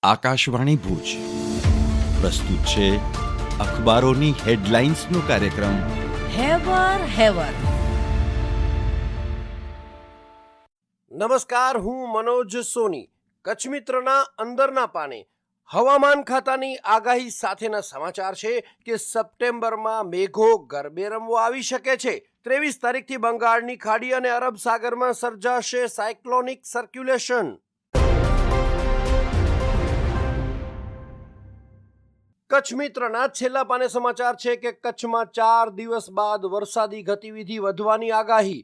આકાશવાણી ભુજ પ્રસ્તુત છે અખબારોની હેડલાઇન્સનો કાર્યક્રમ હેવર. નમસ્કાર, હું મનોજ સોની. કચ્છ મિત્રના અંદરના પાને હવામાન ખાતાની આગાહી સાથેના સમાચાર છે કે સપ્ટેમ્બરમાં મેઘો ગરબે રમવા આવી શકે છે. 23 તારીખથી બંગાળની ખાડી અને અરબ સાગરમાં સર્જાશે સાયક્લોનિક સર્ક્યુલેશન. કચ્છ મિત્રના છેલ્લા પાને સમાચાર છે કે કચ્છમાં 4 દિવસ બાદ વરસાદી ગતિવિધિ વધવાની આગાહી.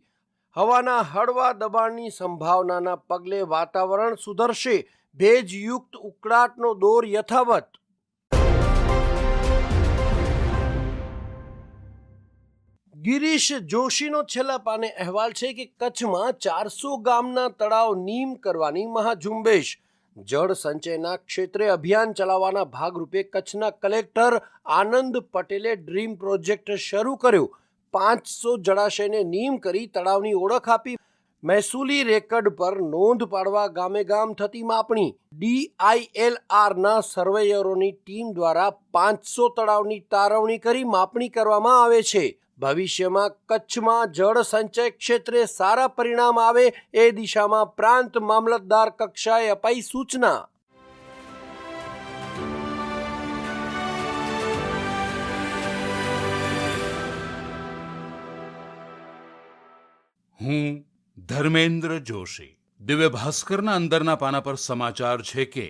હવાના હળવા દબાણની સંભાવનાના પગલે વાતાવરણ સુધરશે. ભેજયુક્ત ઉકળાટનો દોર યથાવત. ગિરીશ જોશીનો છેલ્લા પાને અહેવાલ છે કે કચ્છમાં 400 ગામના તળાવ નીમ કરવાની મહાઝુંબેશ. જળ સંચયના ક્ષેત્રે અભિયાન ચલાવવાના ભાગરૂપે કચ્છના કલેક્ટર આનંદ પટેલે ડ્રીમ પ્રોજેક્ટ શરૂ કર્યો. 500 જળાશયને નીમ કરી તળાવની ઓળખ આપી. મહેસૂલી રેકર્ડ પર નોંધ પાડવા ગામે ગામ થતી માપણી. DILRના સર્વેયરોની ટીમ દ્વારા 500 તળાવની તારવણી કરી માપણી કરવામાં આવે છે. ભવિષ્યમાં કચ્છમાં જળ સંચય ક્ષેત્રે સારા પરિણામ આવે એ દિશામાં પ્રાંત મામલતદાર કક્ષાએ અપાઈ સૂચના. હું ધર્મેન્દ્ર જોશી. દિવ્ય ભાસ્કરના અંદરના પાના પર સમાચાર છે કે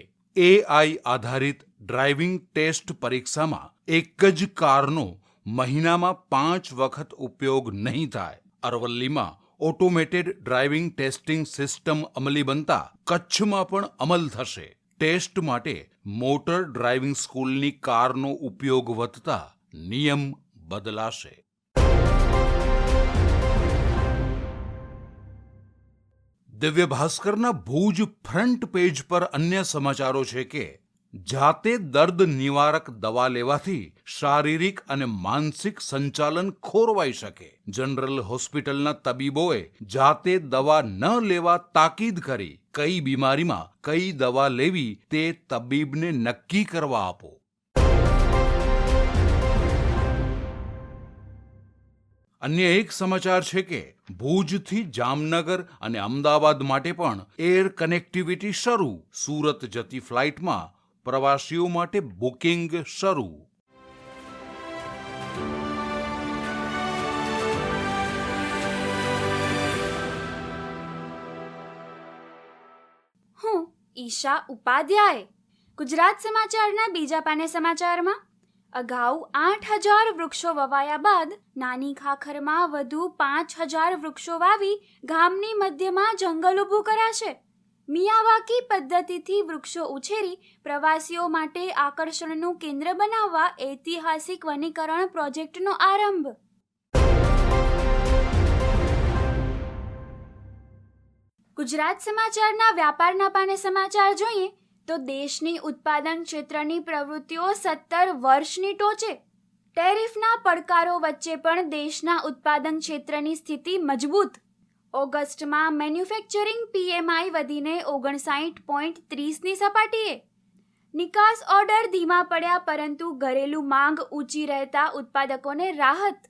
AI આધારિત ડ્રાઇવિંગ ટેસ્ટ પરીક્ષામાં એક જ કારનો મહિનામાં 5 વખત ઉપયોગ નહીં થાય. અરવલ્લીમાં ઓટોમેટેડ ડ્રાઇવિંગ ટેસ્ટિંગ સિસ્ટમ અમલી બનતા કચ્છમાં પણ અમલ થશે. ટેસ્ટ માટે મોટર ડ્રાઇવિંગ સ્કૂલની કારનો ઉપયોગ વધતા નિયમ બદલાશે. દિવ્ય ભાસ્કરના ભુજ ફ્રન્ટ પેજ પર અન્ય સમાચારો છે કે જાતે દર્દ નિવારક દવા લેવાથી શારીરિક અને માનસિક સંચાલન ખોરવાઈ શકે. જનરલ હોસ્પિટલના તબીબોએ જાતે દવા ન લેવા તાકીદ કરી. કઈ બીમારીમાં કઈ દવા લેવી તે તબીબને નક્કી કરવા આપો. અન્ય એક સમાચાર છે કે ભુજથી જામનગર અને અમદાવાદ માટે પણ એર કનેક્ટિવિટી શરૂ. સુરત જતી ફ્લાઇટમાં પ્રવાસીઓ માટે બુકિંગ શરૂ. હું ઈશા ઉપાધ્યાય. ગુજરાત સમાચારના બીજા પાને સમાચારમાં અગાઉ 8,000 વૃક્ષો વવાયા બાદ નાની ખાખરમાં વધુ 5,000 વૃક્ષો વાવી ગામની મધ્યમાં જંગલ ઊભું કરાશે. મિયાવાકી પદ્ધતિથી વૃક્ષો ઉછેરી પ્રવાસીઓ માટે આકર્ષણનું કેન્દ્ર બનાવવા ઐતિહાસિક વનીકરણ પ્રોજેક્ટનો આરંભ. ગુજરાત સમાચારના વ્યાપારના પાને સમાચાર જોઈએ તો દેશની ઉત્પાદન ક્ષેત્રની પ્રવૃત્તિઓ 17 વર્ષની ટોચે. ટેરિફના પડકારો વચ્ચે પણ દેશના ઉત્પાદન ક્ષેત્રની સ્થિતિ મજબૂત. ઓગસ્ટમાં મેન્યુફેક્ચરિંગ PMI વધીને 59.30ની સપાટીએ. નિકાસ ઓર્ડર ધીમા પડ્યા પરંતુ ઘરેલું માંગ ઊંચી રહેતા ઉત્પાદકોને રાહત.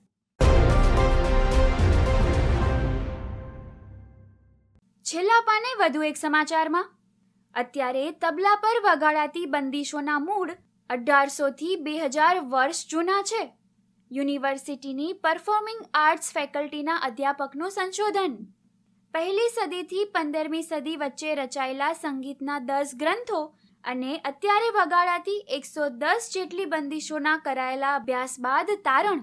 છેલ્લા પાને વધુ એક સમાચારમાં અત્યારે તબલા પર વગાડાતી બંદીશોના મૂળ 1800થી 2000 વર્ષ જૂના છે. યુનિવર્સિટીની પરફોર્મિંગ આર્ટ્સ ફેકલ્ટીના અધ્યાપકનું સંશોધન. 1લી સદીથી 15મી સદી વચ્ચે રચાયેલા સંગીતના 10 ગ્રંથો અને અત્યારે વગાડાતી 110 જેટલી બંદીશોના કરાયેલા અભ્યાસ બાદ તારણ.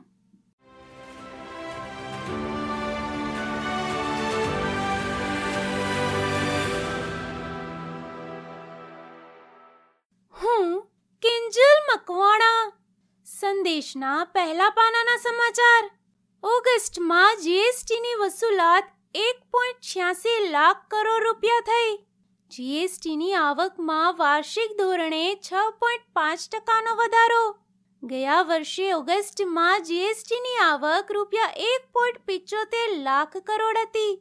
કિંજલ મકવાણા. સંદેશના પહેલા પાનાના સમાચાર. ઓગસ્ટમાં GSTની વસૂલાત 1.86 લાખ કરોડ રૂપિયા થઈ. GSTની આવકમાં વાર્ષિક ધોરણે 6.5%નો વધારો. ગયા વર્ષે ઓગસ્ટમાં GSTની આવક રૂપિયા 1.75 લાખ કરોડ હતી.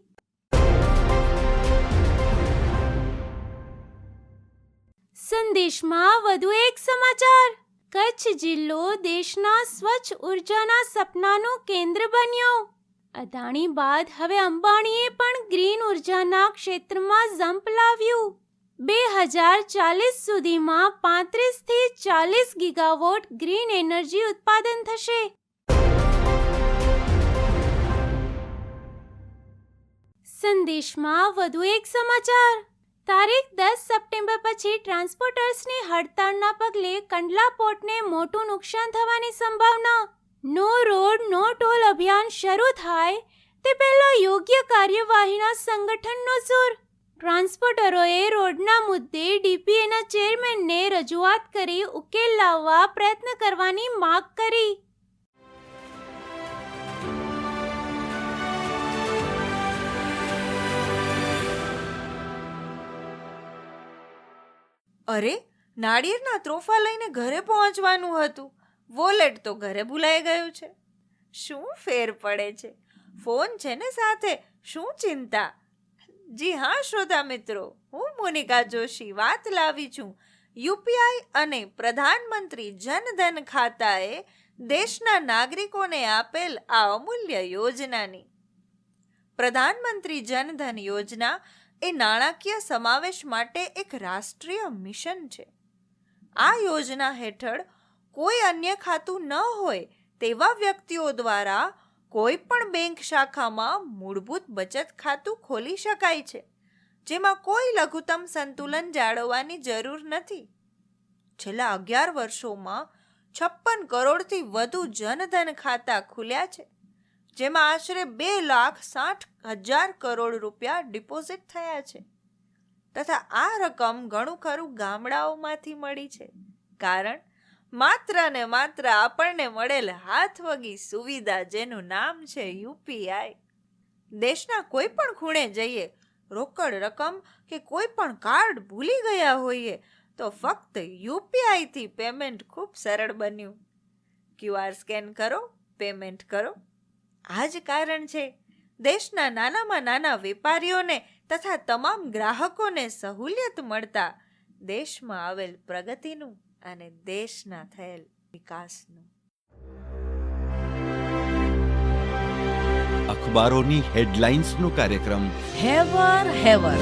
સંદેશમાં વધુ એક સમાચાર. કચ્છ જિલ્લો દેશના સ્વચ્છ ઉર્જાના સપનાનું કેન્દ્ર બન્યો. અદાણી બાદ હવે અંબાણીએ પણ ગ્રીન ઉર્જાના ક્ષેત્રમાં ઝંપ લાવ્યું. 2040 સુધીમાં 35 થી 40 ગીગાવોટ ગ્રીન એનર્જી ઉત્પાદન થશે. સંદેશમાં વધુ એક સમાચાર. તારીખ 10 સપ્ટેમ્બર પછી ટ્રાન્સપોર્ટર્સની હડતાળના પગલે કંડલા પોર્ટને મોટું નુકસાન થવાની સંભાવના. નો રોડ નો ટોલ અભિયાન શરૂ થાય તે પહેલા યોગ્ય કાર્યવાહીના સંગઠનનો સૂર. ટ્રાન્સપોર્ટરોએ રોડના મુદ્દે ડીપીએના ચેરમેનને રજૂઆત કરી ઉકેલ લાવવા પ્રયત્ન કરવાની માંગ કરી. અરે, નાળિયેરના ત્રોફા લઈને ઘરે પહોંચવાનું હતું. વોલેટ તો ઘરે ભૂલાઈ ગયું છે. શું ફેર પડે છે? ફોન છે ને સાથે, શું ચિંતા? જી હા શ્રોતા મિત્રો, હું મોનિકા જોશી વાત લાવી છું યુપીઆઈ અને પ્રધાનમંત્રી જનધન ખાતાએ દેશના નાગરિકોને આપેલ આ અમૂલ્ય યોજનાની. પ્રધાનમંત્રી જનધન યોજના એ નાણાકીય સમાવેશ માટે એક રાષ્ટ્રીય મિશન છે. આ યોજના હેઠળ કોઈ અન્ય ખાતું ન હોય તેવા વ્યક્તિઓ દ્વારા કોઈ પણ બેંક શાખામાં મૂળભૂત બચત ખાતું ખોલી શકાય છે, જેમાં કોઈ લઘુત્તમ સંતુલન જાળવવાની જરૂર નથી. છેલ્લા 11 વર્ષોમાં 56 કરોડથી વધુ જનધન ખાતા ખુલ્યા છે, જેમાં આશરે 2,60,000 કરોડ રૂપિયા ડિપોઝિટ થયા છે. તથા આ રકમ ઘણું ખરું ગામડાઓમાંથી મળી છે, કારણ માત્ર ને માત્ર આપણને મળેલ હાથવગી સુવિધા જેનું નામ છે યુપીઆઈ. દેશના કોઈ પણ ખૂણે જઈએ, રોકડ રકમ કે કોઈ પણ કાર્ડ ભૂલી ગયા હોઈએ તો ફક્ત યુપીઆઈથી પેમેન્ટ ખૂબ સરળ બન્યું. ક્યુઆર સ્કેન કરો, પેમેન્ટ કરો. આ જ કારણ છે દેશના નાનામાં નાના વેપારીઓને તથા તમામ ગ્રાહકોને સહુલિયત મળતા દેશમાં આવેલ પ્રગતિનું અને દેશના થયેલ વિકાસનું. અખબારોની હેડલાઇન્સનો કાર્યક્રમ હેવર હેવર